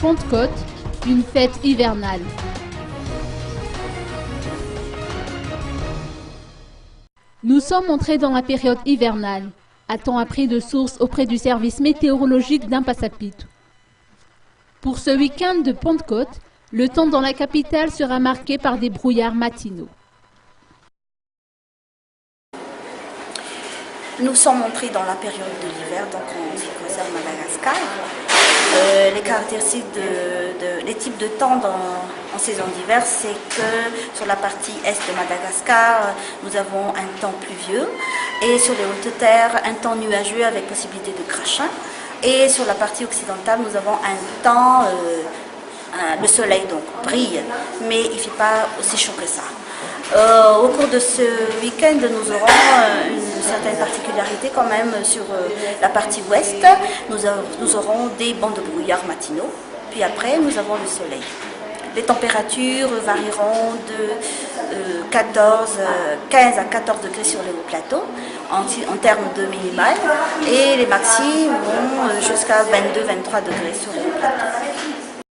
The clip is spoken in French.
Pentecôte, une fête hivernale. Nous sommes entrés dans la période hivernale, a-t-on appris de sources auprès du service météorologique d'Ampasapito. Pour ce week-end de Pentecôte, le temps dans la capitale sera marqué par des brouillards matinaux. Nous sommes entrés dans la période de l'hiver, donc en ce qui concerne Madagascar. Les caractéristiques les types de temps en saison d'hiver, c'est que sur la partie est de Madagascar, nous avons un temps pluvieux et sur les hautes terres, un temps nuageux avec possibilité de crachin. Et sur la partie occidentale, nous avons un temps, le soleil donc brille, mais il ne fait pas aussi chaud que ça. Au cours de ce week-end, nous aurons une certaine particularité quand même sur la partie ouest. Nous aurons des bancs de brouillard matinaux, puis après nous avons le soleil. Les températures varieront de 15 à 14 degrés sur les hauts plateaux en termes de minimales et les maxi vont jusqu'à 22-23 degrés sur les hauts plateaux.